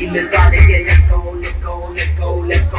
illegale, let's go, let's go, let's go, let's go.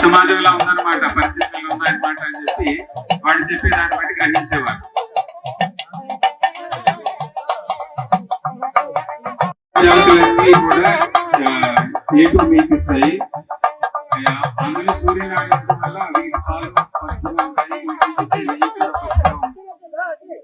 సమాజంలో ఉందన్నమాట, పరిస్థితుల్లో ఉన్నాయన్నమాట అని చెప్పి వాడు చెప్పే దాన్ని బట్టి గ్రహించేవారు. జాతులన్నీ కూడా ఏటు మీకిస్తాయి. అందులో సూర్యనారాయణ వల్ల అవి పాలు పసుపుగా ఉంటాయి, నెయ్యి కూడా పసుపుగా ఉంటుంది.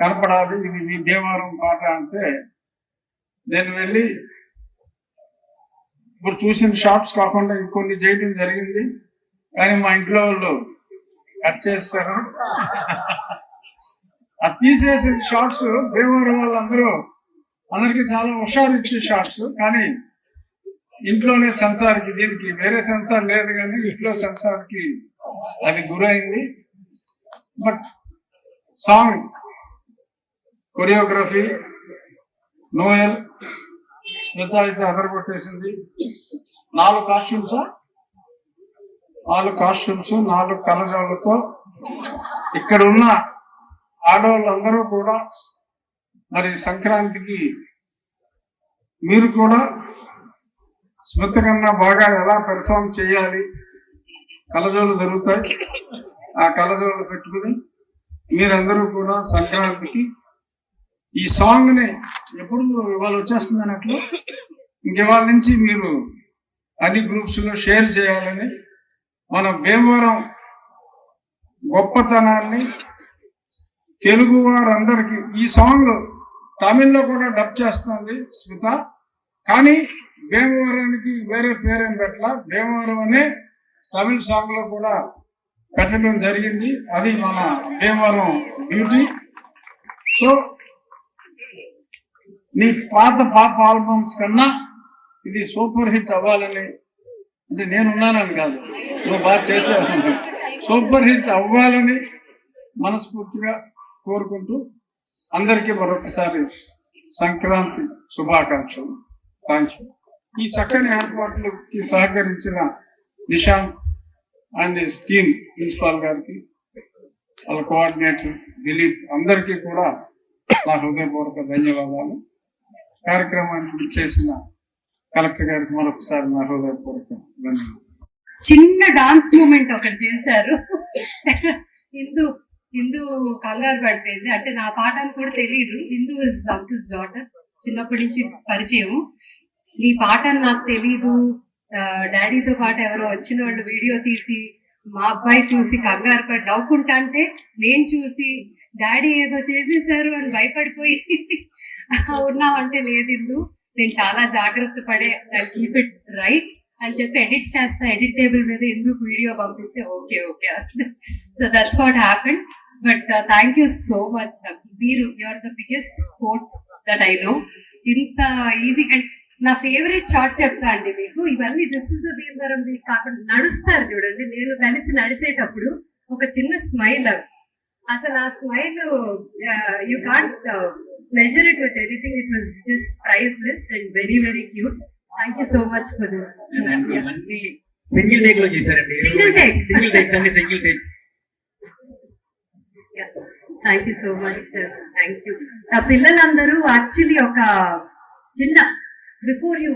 కనపడాలి, ఇది మీ దేవారం పాట అంటే నేను వెళ్ళి ఇప్పుడు చూసిన షార్ట్స్ కాకుండా ఇంకొన్ని చేయడం జరిగింది. కానీ మా ఇంట్లో వాళ్ళు కట్ చేస్తారు. అది తీసేసిన షార్ట్స్ దేవారం వాళ్ళందరూ అందరికి చాలా హుషారు ఇచ్చే షార్ట్స్. కానీ ఇంట్లోనే సెన్సార్కి, దీనికి వేరే సెన్సార్ లేదు కానీ ఇంట్లో సెన్సార్కి అది గురైంది. But song choreography Noel, Smitha అయితే అదరగొట్టేసింది. 4 కాస్ట్యూమ్స్ 4 కలజోళ్ళతో ఇక్కడ ఉన్న ఆడవాళ్ళందరూ కూడా మరి సంక్రాంతికి మీరు కూడా స్మిత కన్నా బాగా ఎలా పెర్ఫామ్ చేయాలి, కలజోళ్ళు దొరుకుతాయి, ఆ కలజోళ్ళు పెట్టుకుని మీరందరూ కూడా సంక్రాంతికి ఈ సాంగ్ ని ఎప్పుడు ఇవాళ వచ్చేస్తుంది అన్నట్లు ఇంకివాళ నుంచి మీరు అన్ని గ్రూప్స్ లో షేర్ చేయాలని, మన భీమవరం గొప్పతనాన్ని తెలుగు వారందరికీ, ఈ సాంగ్ తమిళ్లో కూడా డబ్ చేస్తుంది స్మిత, కానీ భీమవరానికి వేరే పేరేం పెట్టలా, భీమవరం అనే తమిళ సాంగ్ లో కూడా పెట్టడం జరిగింది. అది మన భీమవరం బ్యూటీ. సో నీ పాత పాప ఆల్బమ్స్ కన్నా ఇది సూపర్ హిట్ అవ్వాలని, అంటే నేనున్నానని కాదు, నువ్వు బాగా చేసావు, సూపర్ హిట్ అవ్వాలని మనస్ఫూర్తిగా కోరుకుంటూ అందరికీ మరొకసారి సంక్రాంతి శుభాకాంక్షలు. Thank you. ఈ చక్కని ఏర్పాట్లకి సహకరించిన Nishant and his team, principal గారికి, వాళ్ళ కోఆర్డినేటర్ దిలీప్, అందరికీ కూడా నా హృదయపూర్వక ధన్యవాదాలు. కార్యక్రమానికి చేసిన కలెక్టర్ గారికి మరొకసారి నా హృదయపూర్వక ధన్యవాదాలు. చిన్న డాన్స్ మూమెంట్ ఒకటి చేశారు. హిందూ కంగారు పడిపోయింది, అంటే నా పాట అని కూడా తెలియదు. హిందూ ఇస్ అంకుల్స్ డాటర్, చిన్నప్పటి నుంచి పరిచయం. నీ పాట అని నాకు తెలీదు, డాడీతో పాటు ఎవరో వచ్చిన వాళ్ళు వీడియో తీసి మా అబ్బాయి చూసి కంగారు పడి నవ్వుకుంటా అంటే నేను చూసి డాడీ ఏదో చేసేసారు అని భయపడిపోయి ఉన్నావంటే లేదు ఇందు, నేను చాలా జాగ్రత్త పడే కీప్ ఇట్ రైట్ అని చెప్పి ఎడిట్ చేస్తా, ఎడిట్ టేబుల్ మీద ఎందుకు వీడియో పంపిస్తే okay okay. So that's what happened. But thank you so much. మీరు you're the biggest sport that I know. ఇంత ఈజీ. అండ్ నా ఫేవరెట్ షార్ట్ చెప్తా అండి మీకు, ఇవన్నీ this is the Bhimavaram week కాకుండా నడుస్తారు చూడండి, నేను కలిసి నడిచేటప్పుడు ఒక చిన్న స్మైల్, అసలు ఆ smile you can't measure it with anything. It was just priceless and very very cute. Thank you so much for this. ఇవన్నీ సింగిల్ టేక్ లో చేశారండి. సింగిల్ టేక్స్ అండి, single takes. Thank you so much. Thank you. ఆ పిల్లలందరూ actually ఒక చిన్న before you